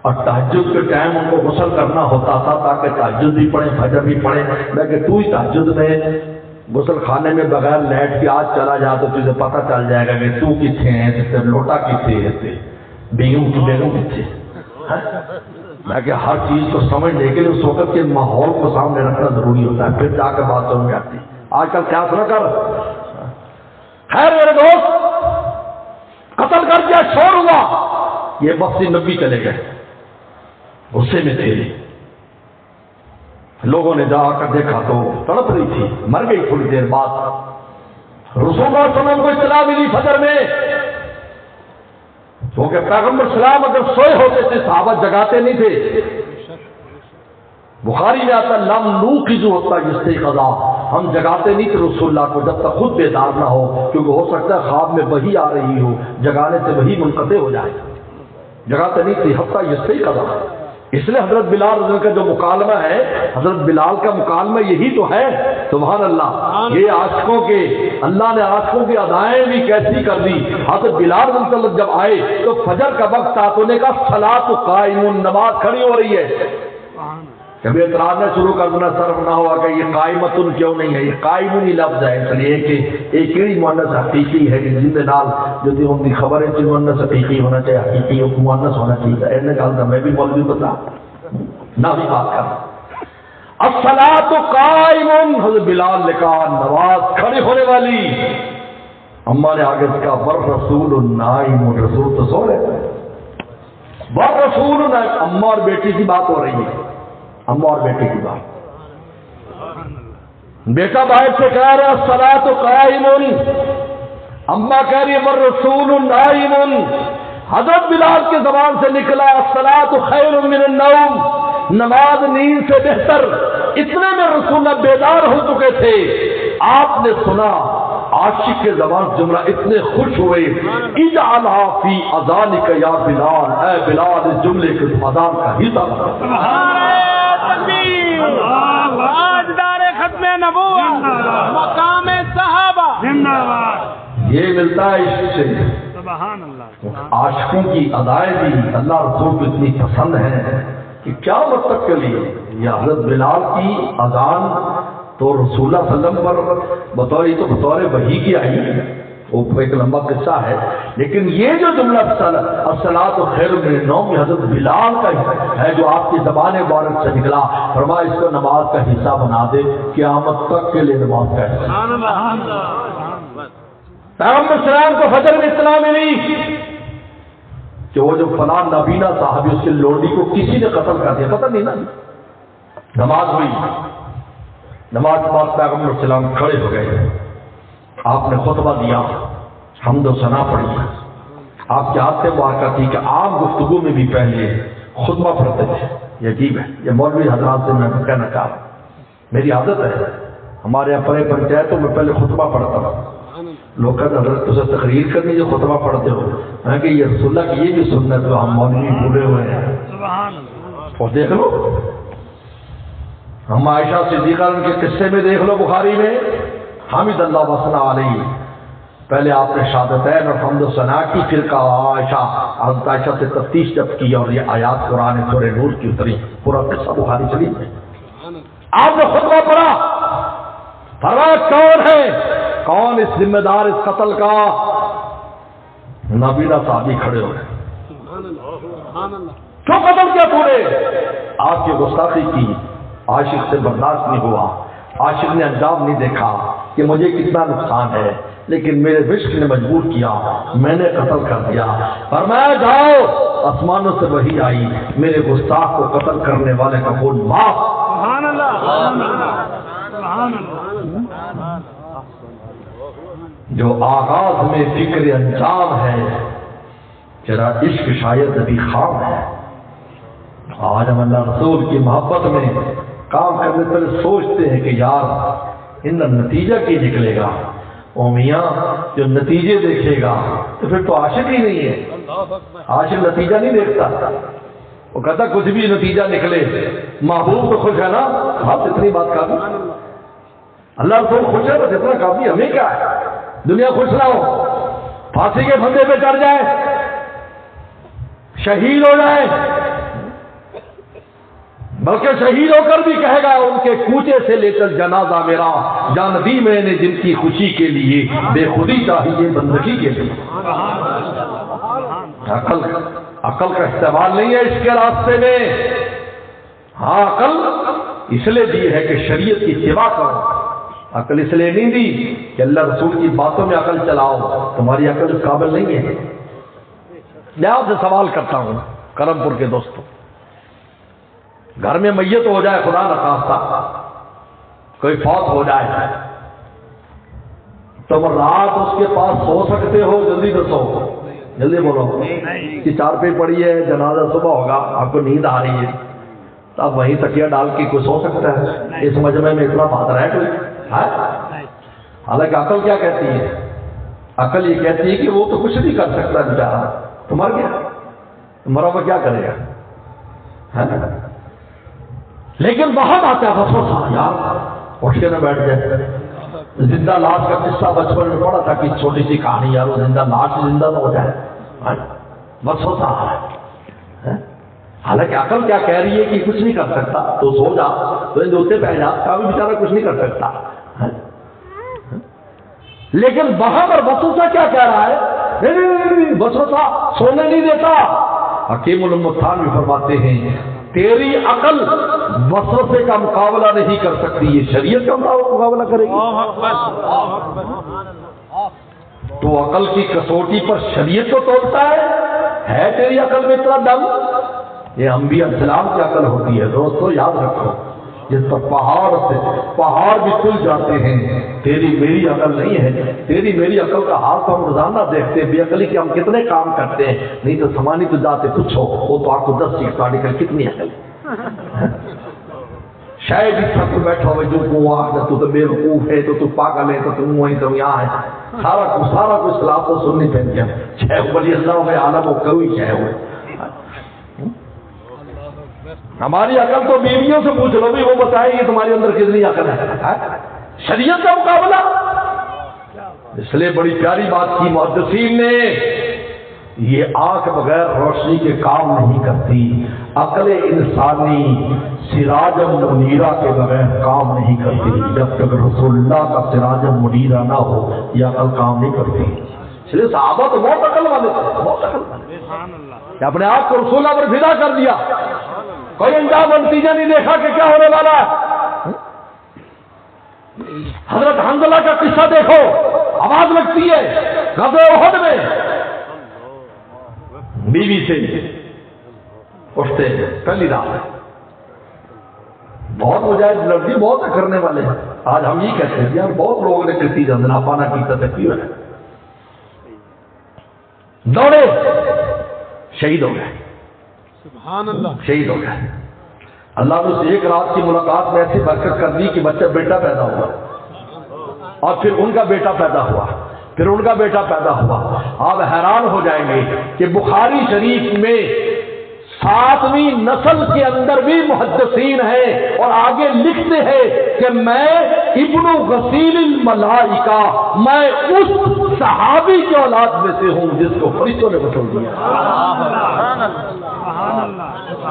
اور تہجد کے ٹائم ان کو غسل کرنا ہوتا تھا تاکہ تہجد بھی پڑھیں فجر بھی پڑھیں. میں کہ تو ہی تہجد میں غسل خانے میں بغیر لیٹ کے آج چلا جا تو تجھے پتہ چل جائے گا کہ تو کتنے ہیں تیرے لوٹا کتنے ہے بیگم کی بیگم کتنے. میں کہ ہر چیز کو سمجھنے کے لیے اس وقت کے ماحول کو سامنے رکھنا ضروری ہوتا ہے, پھر جا کے بات سمجھ آتی. آج کل کیا سنا کر خیر میرے دوست قتل کر دیا شور ہوا, یہ بخشی نبی چلے گئے, غصے میں تھے. لوگوں نے جا کر دیکھا تو تڑپ رہی تھی, مر گئی تھوڑی دیر بعد. رسول اللہ صلی اللہ علیہ وسلم کو اطلاع ملی فجر میں, کیونکہ پیغمبر سلام اگر سوئے ہوتے تھے صحابہ جگاتے نہیں تھے. بخاری میں آتا لم نوقظ ہوتا استيقظا, ہم جگاتے نہیں تھے رسول اللہ کو جب تک خود بیدار نہ ہو, کیونکہ ہو سکتا ہے خواب میں وحی آ رہی ہو, جگانے سے وحی منقطع ہو جائے. جگاتے نہیں تھے حتی استيقظا. اس لیے حضرت بلال رضی اللہ کا جو مکالمہ ہے, حضرت بلال کا مکالمہ یہی تو ہے. سبحان اللہ, یہ عاشقوں کے اللہ نے عاشقوں کی ادائیں بھی کیسی کر دی. حضرت بلال رضی اللہ جب آئے تو فجر کا وقت تھا تو نے کہا صلاۃ قائم, نماز کھڑی ہو رہی ہے. کبھی اعتراض نہ شروع کر دینا صرف نہ ہوا کہ یہ قائمتن کیوں نہیں ہے, یہ قائمن ہی لفظ ہے. اس لیے کہ ایک ہی مؤنث حقیقی ہے کہ جن کے نال جو دی ان کی خبر ہے کہ مؤنث حقیقی ہونا چاہیے, حقیقی اور مؤنث ہونا چاہیے. ایسے کہا میں بھی مولوی بتا نہ بھی بات کر. الصلاۃ قائم, حضرت بلال نے کہا نماز کھڑی ہونے والی. اما نے آگے کہا ور رسول نائم, رسول تو سو رہے. ور رسول نائم, اما اور بیٹی کی بات ہو رہی ہے, اما اور بیٹے کی بات. بیٹا باہر سے کہہ رہا الصلاۃ قائم, اما کہہ رہی ہے رسول نائم. حضرت بلال کے زبان سے نکلا الصلاۃ خیر من النوم, نماز نیند سے بہتر. اتنے میں رسول اللہ بیدار ہو چکے تھے. آپ نے سنا عاشق کے زبان جملہ, اتنے خوش ہوئے اجعلھا فی اذانک یا بلال, اے بلال اس جملے کے اذان کا حصہ بنا. تاجدار ختم نبوت مقام صحابہ زندہ باد. یہ ملتا ہے عشق سے. سبحان اللہ. عاشقوں کی ادائیں بھی اللہ رسول کو اتنی پسند ہے کہ کیا مطلب کے لیے یہ حضرت بلال کی اذان تو رسول اللہ صلی اللہ علیہ وسلم بطور وحی کی آئی, وہ ایک لمبا قصہ ہے. لیکن یہ جو جملہ الصلاۃ خیر من النوم یہ حضرت بلال کا ہے جو آپ کی زبان مبارک سے نکلا. فرمایا اس کو نماز کا حصہ بنا دے, قیامت تک کے لیے نماز کا حصہ. پیغمبر سلام کو فجر میں اطلاع ملی کہ وہ جو فلاں نابینا صاحب اس کے لوڈی کو کسی نے قتل کر دیا, پتہ نہیں نا. نماز ہوئی, نماز کے بعد پیغمبر سلام کھڑے ہو گئے. آپ نے خطبہ دیا, حمد و ثنا پڑھی. آپ کے ہاتھ سے مبارکہ تھی کہ عام گفتگو میں بھی پہلے خطبہ پڑھتے تھے. یہ عجیب ہے, یہ مولوی حضرات سے میں کہنا چاہ رہا ہوں, میری عادت ہے. ہمارے یہاں پرے پنچایتوں میں پہلے خطبہ پڑھتا ہوں. لوگ کہتے حضرت اسے تقریر کرنی جو خطبہ پڑھتے ہو, میں کہ یہ رسول اللہ کی یہ بھی سنت ہے, ہم مولوی بھولے ہوئے ہیں. اور دیکھ لو ہم عائشہ صدیقہ کے قصے میں دیکھ لو بخاری میں, حامد اللہ وثنا علیہ, پہلے آپ نے شہادتین اور حمد و ثنا کی, پھر کہا عائشہ, حضرت عائشہ سے تفتیش جب کی اور یہ آیات قرآن سورہ نور کی اتری. پورا قصہ بخاری شریف میں. آپ نے خطبہ پڑھا, فرمایا کون ہے, کون اس ذمہ دار اس قتل کا. نابینا صحابی کھڑے ہو گئے. کیوں قتل کیا تو نے؟ آپ کی گستاخی کی, عاشق سے برداشت نہیں ہوا, عاشق نے انجام نہیں دیکھا کہ مجھے کتنا نقصان ہے, لیکن میرے عشق نے مجبور کیا, میں نے قتل کر دیا. فرمایا جاؤ, آسمانوں سے وحی آئی, میرے گستاخ کو قتل کرنے والے کا خون معاف. سبحان اللہ, سبحان اللہ. جو آغاز میں فکر انجام ہے, ذرا عشق شاید ابھی خام ہے. آج ہم اللہ رسول کی محبت میں کام کرنے سے پہلے سوچتے ہیں کہ یار ان کا نتیجہ کی نکلے گا. او میاں جو نتیجے دیکھے گا تو پھر تو عاشق ہی نہیں ہے. عاشق نتیجہ نہیں دیکھتا, وہ کہتا کچھ بھی نتیجہ نکلے, محبوب تو خوش ہے نا, بس اتنی بات کافی. اللہ رسول خوش ہے, بس اتنا کافی. ہمیں کیا ہے, دنیا خوش نہ ہو, پھانسی کے پھندے پہ چڑھ جائے, شہید ہو جائے, بلکہ شہید ہو کر بھی کہے گا ان کے کوچے سے لے کر جنازہ میرا، جان دی میں نے جن کی خوشی کے لیے، بے خودی چاہیے بندگی کے لیے۔ عقل کا استعمال نہیں ہے اس کے راستے میں۔ ہاں عقل اس لیے دی ہے کہ شریعت کی اتباع کرو، عقل اس لیے نہیں دی کہ اللہ رسول کی باتوں میں عقل چلاؤ، تمہاری عقل اس قابل نہیں ہے۔ میں آپ سے سوال کرتا ہوں کرم پور کے دوستوں، گھر میں میت ہو جائے، خدا نخواستہ کوئی فوت ہو جائے، تم رات اس کے پاس سو سکتے ہو؟ جلدی دسو، جلدی بولو کہ چار پہ پڑی ہے، جنازہ صبح ہوگا، آپ کو نیند آ رہی ہے، تو آپ وہیں تکیہ ڈال کے کوئی سو سکتا ہے؟ اس مجمع میں اتنا بہادر ہے کوئی؟ حالانکہ عقل کیا کہتی ہے؟ عقل یہ کہتی ہے کہ وہ تو کچھ نہیں کر سکتا بیچارہ، تو مر گیا، مرا ہوا کیا کرے گا؟ لیکن وہاں آتا ہے وسوسہ، یار اٹھ کے نہ بیٹھ جائے۔ زندہ لاش کا قصہ بچپن میں پڑھا تھا کہ چھوٹی سی کہانی، یار وہ زندہ لاش زندہ نہ ہو جائے، وسوسہ آ رہا ہے۔ حالانکہ عقل کیا کہہ رہی ہے کہ کچھ نہیں کر سکتا، تو سو جا، تو دوتے پہ جا، کبھی بیچارہ کچھ نہیں کر سکتا۔ لیکن وہاں پر وسوسہ کیا کہہ رہا ہے؟ وسوسہ سونے نہیں دیتا۔ حکیم الامتحان بھی فرماتے ہیں تیری عقل وسوسے کا مقابلہ نہیں کر سکتی، یہ شریعت کا مقابلہ کرے گی۔ تو عقل کی کسوٹی پر شریعت کو تولتا ہے تیری عقل میں اتنا دم؟ یہ انبیاء السلام کی عقل ہوتی ہے دوستو، یاد رکھو، جس پر پہاڑ بھی تل جاتے ہیں، تیری میری عقل نہیں ہے۔ تیری میری عقل کا حال تو ہم روزانہ دیکھتے ہیں، بے عقلی کے ہم کتنے کام کرتے ہیں، نہیں تو سمانی تو جاتے پوچھو، وہ تو آپ کو 10 سیٹ پاڑی کر کتنی عقل ہے۔ شاید اس طرح بیٹھا ہوئے جو تو بے وقوف ہے، تو پاگل ہے، تو تم وہیں تو یہاں ہے، سارا کچھ خلاف تو سننی پہنتی ہے۔ شیخ ولی اللہ میں عالم و کوئی شے ہوئے، ہماری عقل تو بیویوں سے پوچھ لو بھی، وہ بتائیں گے تمہارے اندر کتنی عقل ہے۔ شریعت کا مقابلہ، اس لیے بڑی پیاری بات کی محدثین نے، یہ آنکھ بغیر روشنی کے کام نہیں کرتی، عقل انسانی سراج منیرہ کے بغیر کام نہیں کرتی۔ جب تک رسول اللہ کا سراج منیرہ نہ ہو یہ عقل کام نہیں کرتی۔ اس لیے صحابہ تو بہت عقل والے تھے، بہت عقل والے، اپنے آپ کو رسول اللہ پر فدا کر دیا، کوئی انجام اور نتیجہ نہیں دیکھا کہ کیا ہونے والا ہے۔ حضرت حنظلہ کا قصہ دیکھو، آواز لگتی ہے غزوہ احد میں، بیوی سے اٹھتے ہیں پہلی رات، بہت مجاہد لڑکی بہت کرنے والے ہیں، آج ہم یہ کہتے ہیں یار بہت لوگوں نے کسی جندنا پانا کی تکلیف ہے، دوڑے شہید ہو گئے، سبحان اللہ، شہید ہو گئے۔ اللہ نے اسے ایک رات کی ملاقات میں ایسی برکت کر دی کہ بیٹا پیدا ہوا، اور پھر ان کا بیٹا پیدا ہوا، پھر ان کا بیٹا پیدا ہوا۔ آپ حیران ہو جائیں گے کہ بخاری شریف میں 7ویں نسل کے اندر بھی محدثین ہیں، اور آگے لکھتے ہیں کہ میں ابن غسیل الملائکہ، میں اس صحابی کی اولاد میں سے ہوں جس کو فرشتوں نے بچو دیا۔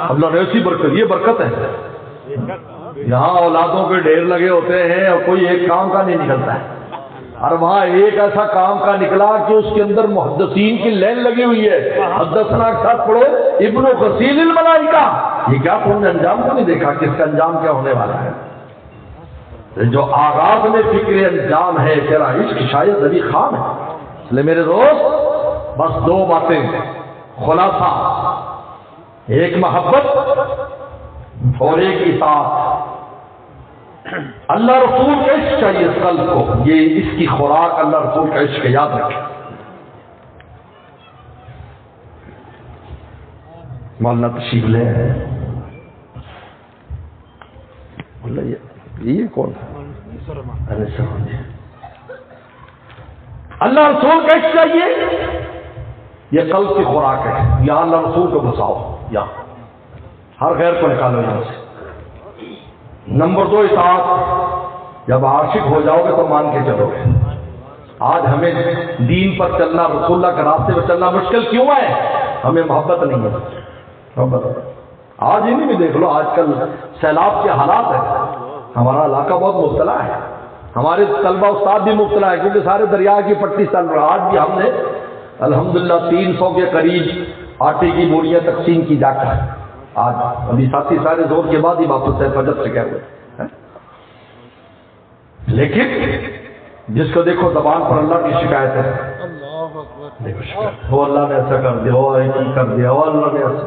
اللہ نے ایسی برکت، یہ برکت ہے۔ یہاں اولادوں کے ڈھیر لگے ہوتے ہیں اور کوئی ایک کام کا نہیں نکلتا ہے، اور وہاں ایک ایسا کام کا نکلا کہ اس کے اندر محدثین کی لین لگی ہوئی ہے۔ حدثنا کے ساتھ پڑھو ابن غسیل الملائکہ، یہ کیا تم نے انجام کو نہیں دیکھا کہ اس کا انجام کیا ہونے والا ہے؟ جو آغاز میں فکر انجام ہے تیرا عشق شاید ابھی خام ہے۔ اس لیے میرے دوست بس 2 باتیں خلاصہ، ایک محبت اور ایک اطاعت۔ اللہ رسول کا عشق چاہیے قلب کو، یہ اس کی خوراک اللہ رسول کا عشق، یاد رکھیں۔ مولانا تشریف لے یہ کون ہے؟ اللہ رسول کا عشق چاہیے، یہ قلب کی خوراک ہے، یہاں اللہ رسول کو بساؤ، یہاں ہر غیر کو نکالو یہاں سے۔ نمبر 2 اطاعت، جب عاشق ہو جاؤ گے تو مان کے چلو گے۔ آج ہمیں دین پر چلنا، رسول اللہ کے راستے پر چلنا مشکل کیوں ہے؟ ہمیں محبت نہیں ہے، محبت آج انہیں بھی دیکھ لو، آج کل سیلاب کے حالات ہیں، ہمارا علاقہ بہت مبتلا ہے، ہمارے طلبہ استاد بھی مبتلا ہے کیونکہ سارے دریا کی پٹی چل رہا ہے۔ آج بھی ہم نے الحمدللہ 300 کے قریب آٹے کی بوریاں تقسیم کی جا کر، آج ابھی ساتھی سارے زور کے بعد ہی واپس ہے، فجر سے گئے ہوئے، لیکن جس کو دیکھو زبان پر اللہ کی شکایت ہے، دیکھو شکایت، ہو اللہ نے ایسا کر دیا، ہو ایسی کر دیا، ہو اللہ نے ایسا۔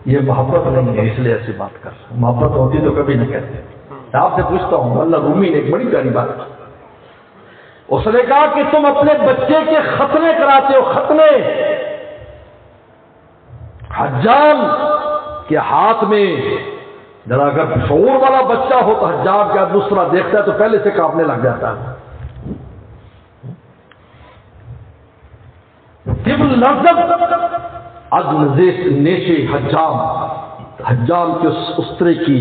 یہ محبت نہیں ہے، اس لیے ایسی بات کر، محبت ہوتی تو کبھی نہ کہتے۔ آپ سے پوچھتا ہوں، اللہ رومی نے ایک بڑی پیاری بات کی، اس نے کہا کہ تم اپنے بچے کے ختنے کراتے ہو، ختنے، حجام کے ہاتھ میں ذرا اگر شعور والا بچہ ہو تو حجام کا دوسرا دیکھتا ہے تو پہلے سے کانپنے لگ جاتا ہے۔ از نیشے حجام کے استرے کی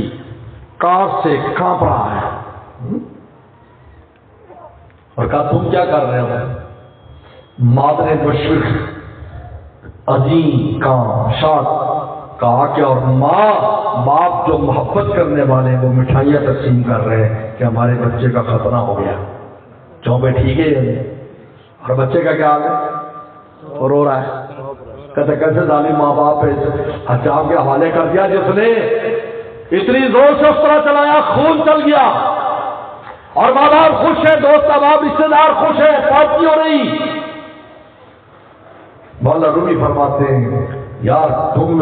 کار سے کانپ رہا ہے، اور کہا تم کیا کر رہے ہو؟ مادر مشرق عظیم کام شاد کہا کہ اور ماں باپ جو محبت کرنے والے ہیں وہ مٹھائیاں تقسیم کر رہے ہیں کہ ہمارے بچے کا ختنہ ہو گیا۔ چوبے ٹھیک ہے، اور بچے کا کیا حال ہے؟ اور رو رہا ہے، کہتے کیسے ظالم ماں باپ ہے، حجام کے حوالے کر دیا جس نے اتنی زور سے اس طرح چلایا، خون چل گیا، اور ماں باپ خوش ہے، دوست احباب رشتے دار خوش ہے، پارٹی ہو رہی۔ مولا رومی فرماتے ہیں یار تم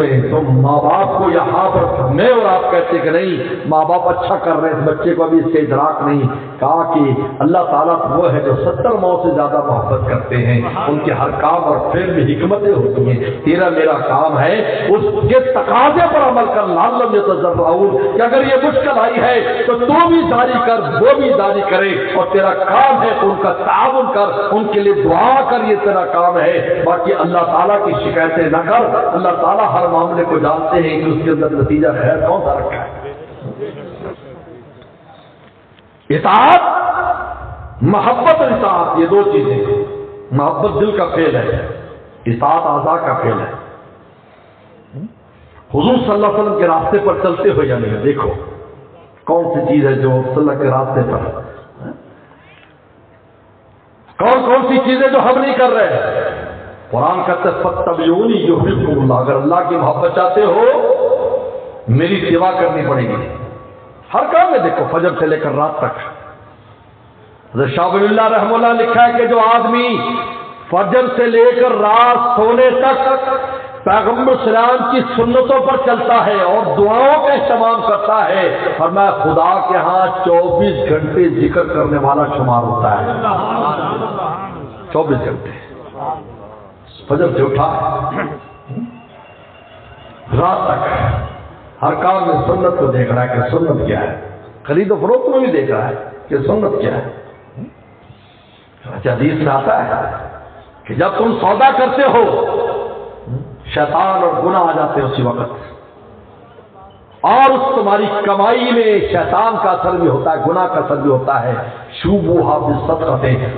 ماں باپ کو یہاں پر میں اور آپ کہتے کہ نہیں ماں باپ اچھا کر رہے ہیں، اس بچے کو ابھی اس کے ادراک نہیں۔ کہا کہ اللہ تعالیٰ وہ ہے جو 70 ماؤں سے زیادہ محبت کرتے ہیں، ان کے ہر کام اور فعل میں حکمتیں ہوتی ہیں۔ تیرا میرا کام ہے اس کے تقاضے پر عمل کر، لعلہم یتضرعون، کہ اگر یہ مشکل آئی ہے تو بھی جاری کر، وہ بھی جاری کرے، اور تیرا کام ہے تو ان کا تعاون کر، ان کے لیے دعا کر، یہ تیرا کام ہے۔ باقی اللہ تعالیٰ کی شکایتیں نہ کر، اللہ تعالیٰ ہر معاملے کو جانتے ہیں کہ اس کے اندر نتیجہ خیر کون سا رکھا ہے۔ اطاعت، محبت اور اطاعت، یہ دو چیزیں، محبت دل کا فعل ہے، اطاعت اعضاء کا فعل ہے۔ حضور صلی اللہ علیہ وسلم کے راستے پر چلتے ہوئے یعنی دیکھو کون سی چیز ہے جو صلی اللہ کے راستے پر، کون سی چیزیں جو ہم نہیں کر رہے۔ قرآن کہتا ہے فاتبعونی یحببکم اللہ، اگر اللہ کی محبت چاہتے ہو میری اتباع کرنی پڑے گی ہر کام میں۔ دیکھو فجر سے لے کر رات تک، حضرت شاہ ولی اللہ رحمہ اللہ لکھا ہے کہ جو آدمی فجر سے لے کر رات سونے تک پیغمبر سلام کی سنتوں پر چلتا ہے اور دعاؤں کا اہتمام کرتا ہے، فرمایا خدا کے ہاں 24 گھنٹے ذکر کرنے والا شمار ہوتا ہے۔ 24 گھنٹے فجر سے اٹھا رات تک ہر کام میں سنت کو دیکھ رہا ہے کہ سنت کیا ہے، خرید و فروخت میں بھی دیکھ رہا ہے کہ سنت کیا ہے۔ حدیث میں آتا ہے کہ جب تم سودا کرتے ہو شیطان اور گناہ آ جاتے ہیں اسی وقت، اور اس تمہاری کمائی میں شیطان کا اثر بھی ہوتا ہے، گناہ کا اثر بھی ہوتا ہے۔ شوبوہا بالصدقہ،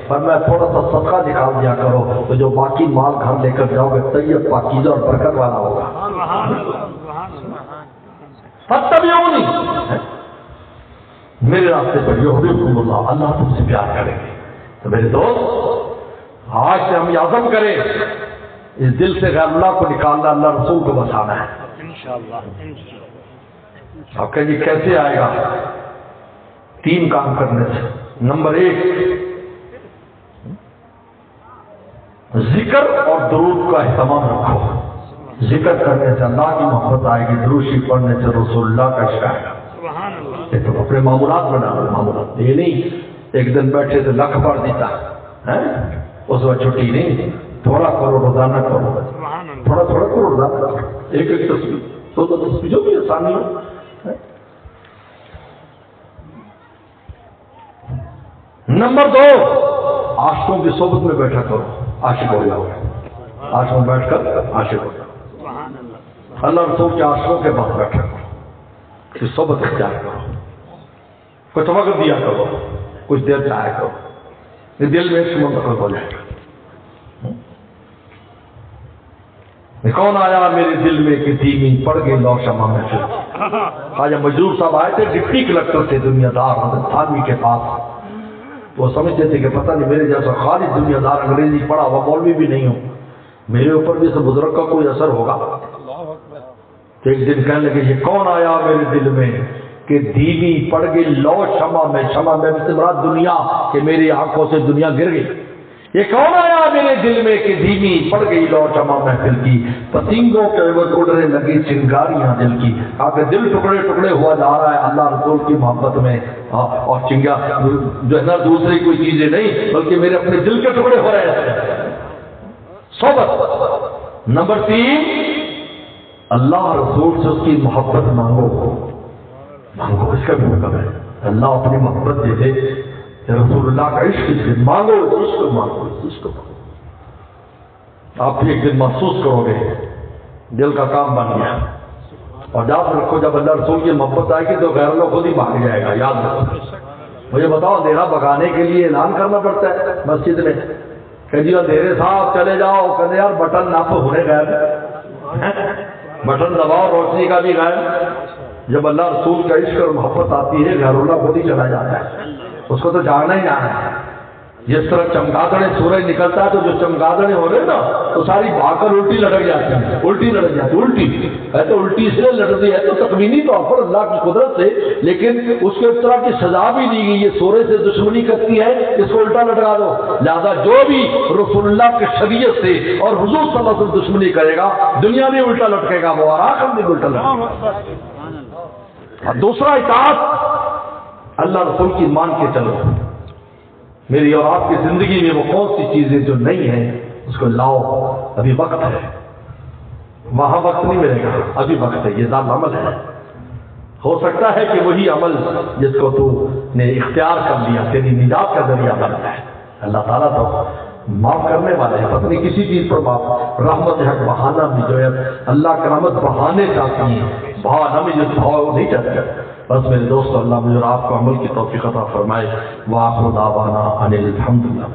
پر میں تھوڑا سا صدقہ نکال دیا کرو تو جو باقی مال گھر لے کر جاؤ گے طیب پاکیزہ اور برکت والا ہوگا۔ فاتبعونی، میرے راستے پر یحببکم اللہ، اللہ تم سے پیار کریں گے۔ تو میرے دوست آج سے ہم یہ عزم کریں اس دل سے غیر اللہ کو نکالنا، اللہ رسول کو بسانا ہے انشاءاللہ۔ آپ کہیں جی کیسے آئے گا؟ 3 کام کرنے سے۔ نمبر 1 ذکر اور درود کا اہتمام رکھو۔ ذکر کرنے سے اللہ کی محبت آئے گی، درود شریف پڑھنے سے رسول اللہ کا عشق آئے گا۔ یہ تو اپنے معمولات میں ڈالو، معمولات یہ نہیں ایک دن بیٹھے تو لکھ پڑھ دیتا ہے اس وقت چھٹی نہیں، تھوڑا کرو روزانہ کرو، تھوڑا تھوڑا کرو روزانہ، ایک تصویر 2 تصویر جو بھی آسانی ہو۔ نمبر 2 عاشقوں کی صحبت میں بیٹھا کرو، عاشق ہو جاؤ، عاشقوں میں بیٹھ کر عاشق ہو جاؤ۔ اللہ رسول کے عاشقوں کے پاس بیٹھا کرو، کہ صحبت اختیار کرو، کچھ وقت دیا کرو، کچھ دیر چاہے کرو، یہ دل میں ایک منتقل ہو جائے گا۔ کون آیا میرے دل میں کہ دھیمی پڑ گئی لو شمع میں پھر. خواجہ مجروح صاحب آئے تھے، ڈپٹی کلکٹر تھے دنیا دار حضرت تھانوی کے پاس. وہ سمجھتے تھے کہ پتہ نہیں میرے جیسا خالص دنیا دار انگریزی پڑھا ہوا مولوی بھی نہیں ہوں، میرے اوپر بھی اس بزرگ کا کوئی اثر ہوگا. تو ایک دن کہنے لگے یہ کون آیا میرے دل میں کہ دھیمی پڑ گئی لو شمع میں. شمع میں مراد دنیا کہ میری آنکھوں سے دنیا گر گئی. یہ کون آیا میرے دل میں کہ دھیمی پڑ گئی لو شمع محفل کی. پتنگوں کے عوض اڑنے لگی چنگاریاں دل کی. کہ دل ٹکڑے ٹکڑے ہوا جا رہا ہے اللہ رسول کی محبت میں، اور چنگا جو ہے نا دوسری کوئی چیزیں نہیں بلکہ میرے اپنے دل کے ٹکڑے ہو رہے ہیں. صحبت. نمبر 3، اللہ رسول سے اس کی محبت مانگو. مانگو اس کا بھی مطلب ہے اللہ اپنی محبت دے دے، رسول اللہ کا عشق دے، مانگو عشق مانگو عشق مانگو. آپ بھی ایک دن محسوس کرو گے دل کا کام بن گیا. اور یاد رکھو جب اللہ رسول کی محبت آئے گی تو غیر اللہ خود ہی بھاگ جائے گا. یاد رکھو. مجھے بتاؤ اندھیرا بھگانے کے لیے اعلان کرنا پڑتا ہے مسجد میں کہ جی اندھیرے صاحب چلے جاؤ، کہتے یار بٹن ناپ ہونے غائب، بٹن دباؤ روشنی کا بھی غائب. جب اللہ رسول کا عشق اور محبت آتی ہے غیر اللہ خود ہی چلا جاتا ہے. اس کو تو جانا ہی جانا ہے. جس طرح چمگادڑیں سورج نکلتا ہے تو جو چمگادڑیں ہو رہے ہیں نا تو ساری بھاگ کر الٹی لٹک جاتی ہیں، الٹی لٹک جاتی الٹی ہے تو الٹی سے لٹتی ہے تو تکوینی طور پر اللہ کی قدرت سے، لیکن اس کو اس طرح کی سزا بھی دی گئی. یہ سورج سے دشمنی کرتی ہے اس کو الٹا لٹکا دو. لہذا جو بھی رسول اللہ کے شریعت سے اور حضور صلی اللہ علیہ وسلم دشمنی کرے گا دنیا میں الٹا لٹکے گا، وہ آخر میں الٹا لٹکے گا. دوسرا اطاعت، اللہ رسول کی مان کے چلو. میری اور آپ کی زندگی میں وہ کون سی چیزیں جو نہیں ہیں اس کو لاؤ، ابھی وقت ہے. وہاں وقت نہیں ملے گا، ابھی وقت ہے. یہ ذات عمل ہے. ہو سکتا ہے کہ وہی عمل جس کو تو نے اختیار کر لیا تیری نجات کا ذریعہ بنتا ہے. اللہ تعالیٰ تو معاف کرنے والے ہیں. پتہ نہیں کسی چیز پر معاف، رحمت ہے بہانہ بھی جو ہے اللہ کی رحمت بہانے چاہتی ہے، بہانہ میں جو بھاؤ نہیں چاہتے. بس میرے دوستو اللہ مجھے اور آپ کو عمل کی توفیق عطا فرمائے. وآخر دعوانا ان الحمدللہ.